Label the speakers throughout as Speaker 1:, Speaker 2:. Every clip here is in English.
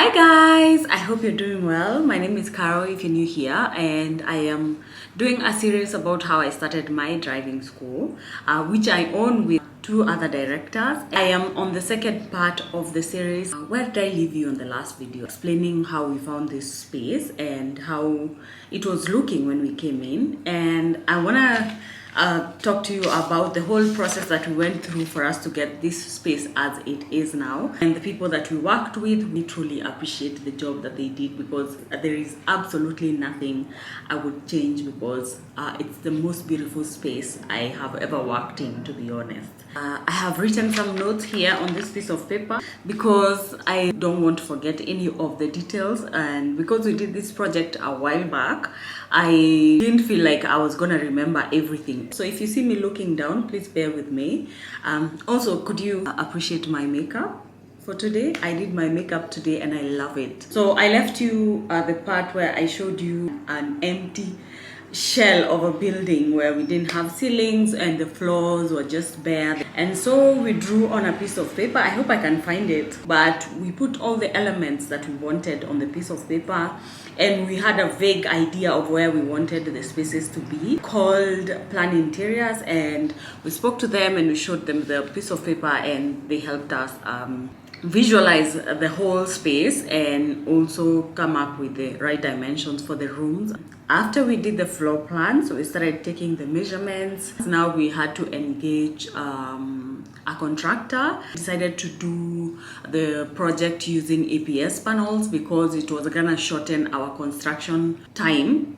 Speaker 1: Hi guys, I hope you're doing well. My name is Carol if you're new here, and I am doing a series about how I started my driving school, which I own with two other directors. I am on the second part of the series. Where did I leave you on the last video? Explaining how we found this space and how it was looking when we came in. And I want to talk to you about the whole process that we went through for us to get this space as it is now, and the people that we worked with. We truly appreciate the job that they did, because there is absolutely nothing I would change, because it's the most beautiful space I have ever worked in, to be honest. I have written some notes here on this piece of paper because I don't want to forget any of the details, and because we did this project a while back, I didn't feel like I was gonna remember everything. So if you see me looking down, please bear with me. Also, could you appreciate my makeup for today? I did my makeup today and I love it. So I left you the part where I showed you an empty shell of a building where we didn't have ceilings and the floors were just bare, and so we drew on a piece of paper. I hope I can find it, but we put all the elements that we wanted on the piece of paper, and we had a vague idea of where we wanted the spaces to be. Called Plan Interiors, and we spoke to them and we showed them the piece of paper, and they helped us visualize the whole space and also come up with the right dimensions for the rooms. After we did the floor plan, so we started taking the measurements. Now we had to engage a contractor. We decided to do the project using APS panels because it was gonna shorten our construction time.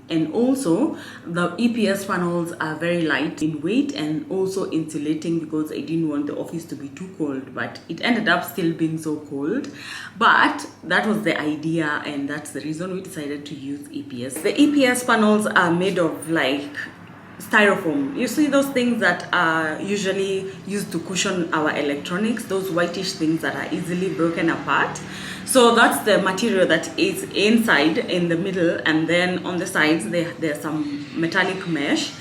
Speaker 1: And also the EPS panels are very light in weight and also insulating, because I didn't want the office to be too cold, but it ended up still being so cold. But that was the idea, and that's the reason we decided to use EPS. The EPS panels are made of like styrofoam. You see those things that are usually used to cushion our electronics, those whitish things that are easily broken apart. So that's the material that is inside in the middle, and then on the sides there's some metallic mesh.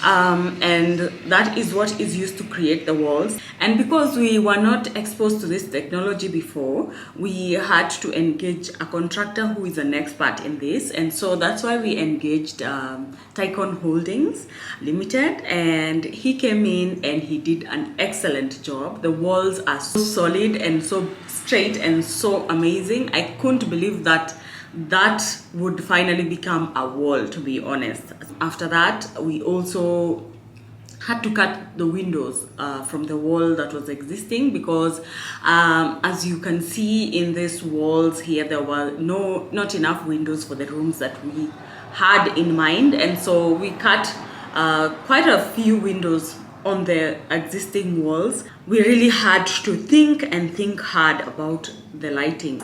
Speaker 1: And that is what is used to create the walls. And because we were not exposed to this technology before, we had to engage a contractor who is an expert in this, and so that's why we engaged Tykon Holdings Limited, and he came in and he did an excellent job. The walls are so solid and so straight and so amazing. I couldn't believe that would finally become a wall, to be honest. After that, we also had to cut the windows from the wall that was existing, because as you can see in these walls here, there were not enough windows for the rooms that we had in mind, and so we cut quite a few windows on the existing walls. We really had to think hard about the lighting.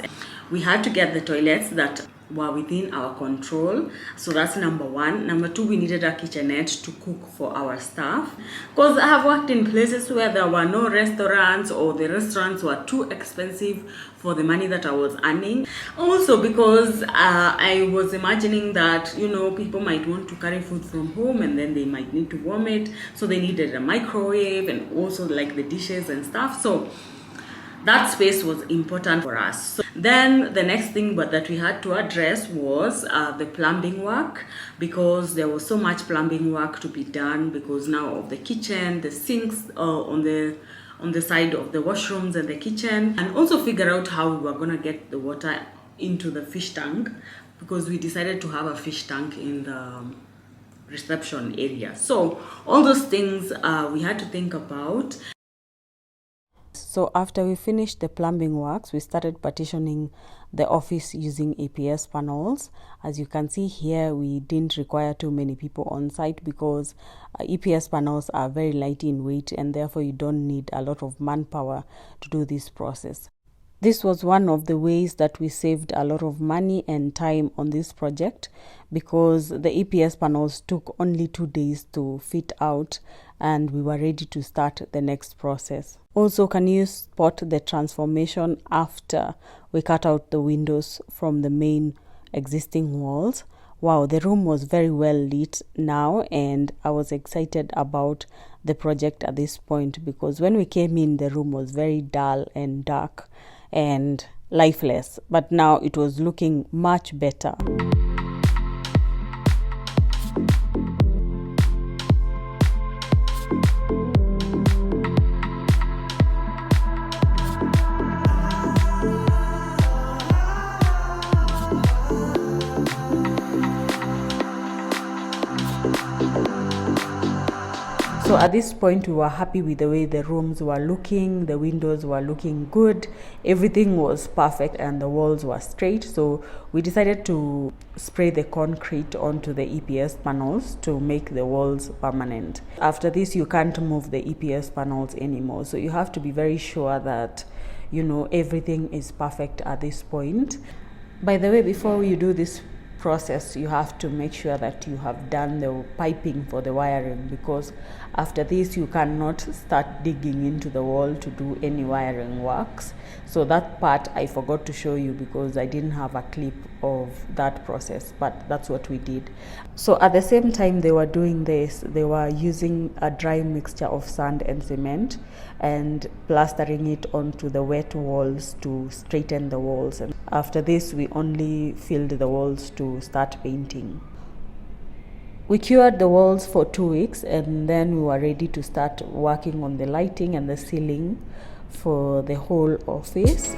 Speaker 1: We had to get the toilets that were within our control, so that's number one. Number two, we needed a kitchenette to cook for our staff, because I have worked in places where there were no restaurants, or the restaurants were too expensive for the money that I was earning. Also because I was imagining that, you know, people might want to carry food from home and then they might need to warm it, so they needed a microwave and also like the dishes and stuff. So that space was important for us. So then the next thing that we had to address was the plumbing work, because there was so much plumbing work to be done, because now of the kitchen, the sinks on the side of the washrooms and the kitchen, and also figure out how we were gonna get the water into the fish tank, because we decided to have a fish tank in the reception area. So all those things we had to think about.
Speaker 2: So after we finished the plumbing works, we started partitioning the office using APS panels. As you can see here, we didn't require too many people on site, because EPS panels are very light in weight, and therefore you don't need a lot of manpower to do this process. This was one of the ways that we saved a lot of money and time on this project, because the EPS panels took only 2 days to fit out, and we were ready to start the next process. Also, can you spot the transformation after we cut out the windows from the main existing walls? Wow, the room was very well lit now, and I was excited about the project at this point, because when we came in, the room was very dull and dark, and lifeless, but now it was looking much better. So at this point, we were happy with the way the rooms were looking, the windows were looking good, everything was perfect, and the walls were straight. So we decided to spray the concrete onto the EPS panels to make the walls permanent. After this, you can't move the EPS panels anymore. So you have to be very sure that, everything is perfect at this point. By the way, before you do this process, you have to make sure that you have done the piping for the wiring, because after this you cannot start digging into the wall to do any wiring works. So that part I forgot to show you because I didn't have a clip of that process, but that's what we did. So at the same time they were doing this, they were using a dry mixture of sand and cement and plastering it onto the wet walls to straighten the walls. And after this we only filled the walls to start painting. We cured the walls for 2 weeks and then we were ready to start working on the lighting and the ceiling for the whole office.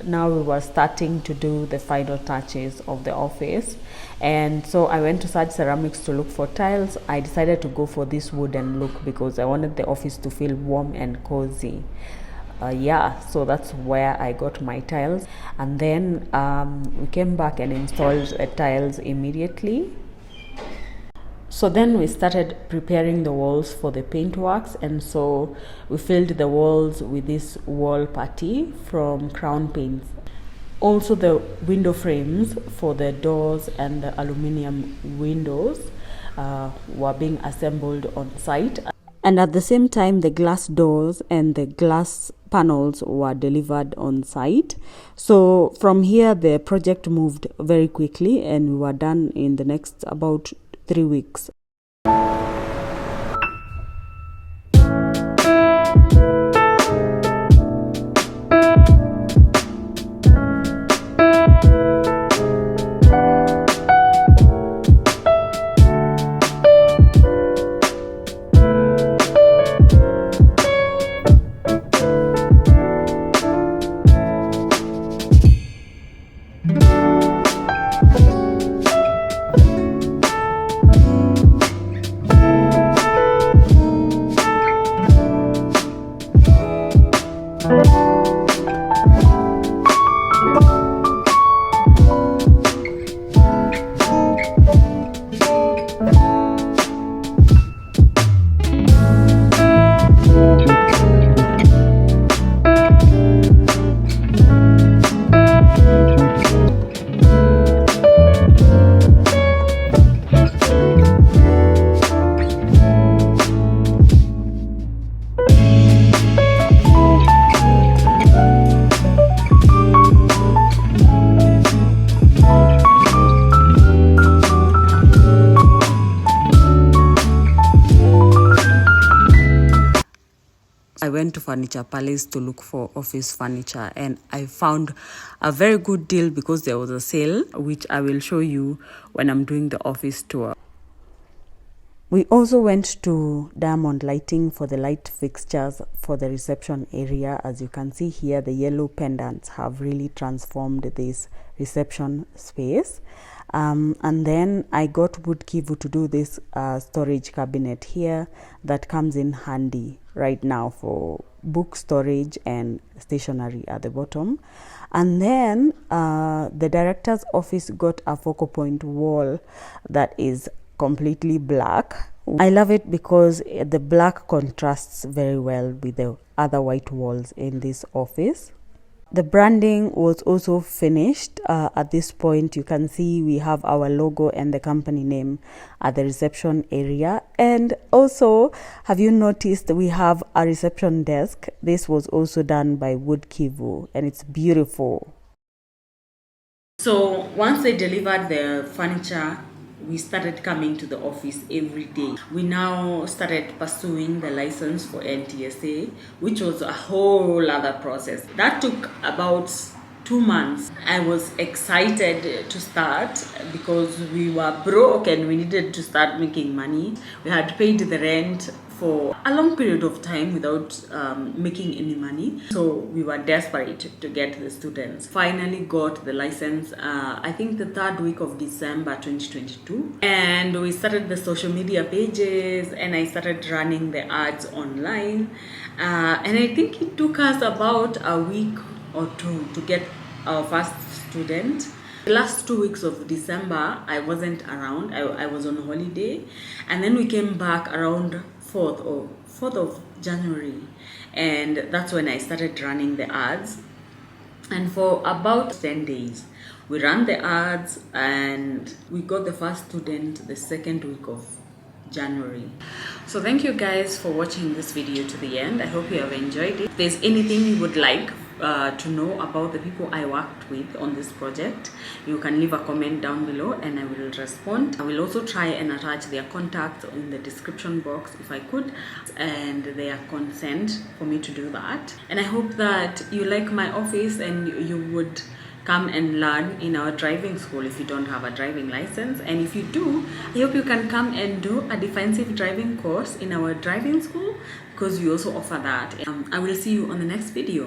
Speaker 2: Now we were starting to do the final touches of the office, and so I went to Sag Ceramics to look for tiles. I decided to go for this wooden look because I wanted the office to feel warm and cozy. So that's where I got my tiles, and then we came back and installed the tiles immediately. So then we started preparing the walls for the paintworks, and so we filled the walls with this wall putty from Crown Paints. Also the window frames for the doors and the aluminium windows were being assembled on site. And at the same time, the glass doors and the glass panels were delivered on site. So from here, the project moved very quickly and we were done in the next about 3 weeks. I went to Furniture Palace to look for office furniture, and I found a very good deal because there was a sale, which I will show you when I'm doing the office tour. We also went to Diamond Lighting for the light fixtures for the reception area. As you can see here, the yellow pendants have really transformed this reception space. And then I got wood Kivu to do this storage cabinet here that comes in handy right now for book storage and stationery at the bottom. And then the director's office got a focal point wall that is completely black. I love it because the black contrasts very well with the other white walls in this office. The branding was also finished. At this point, you can see we have our logo and the company name at the reception area. And also, have you noticed we have a reception desk? This was also done by Wood Kivu, and it's beautiful.
Speaker 1: So once they delivered the furniture, we started coming to the office every day. We now started pursuing the license for NTSA, which was a whole other process. That took about 2 months. I was excited to start because we were broke and we needed to start making money. We had paid the rent for a long period of time without making any money. So we were desperate to get the students. Finally got the license, I think the 3rd week of December 2022. And we started the social media pages and I started running the ads online. And I think it took us about a week or two to get our first student. The last 2 weeks of December, I wasn't around. I was on holiday. And then we came back around 4th of January, and that's when I started running the ads. And for about 10 days we ran the ads and we got the first student the 2nd week of January. So thank you guys for watching this video to the end. I hope you have enjoyed it. If there's anything you would like to know about the people I worked with on this project, you can leave a comment down below and I will respond. I will also try and attach their contacts in the description box if I could, and their consent for me to do that. And I hope that you like my office and you would come and learn in our driving school if you don't have a driving license. And if you do, I hope you can come and do a defensive driving course in our driving school because we also offer that. I will see you on the next video.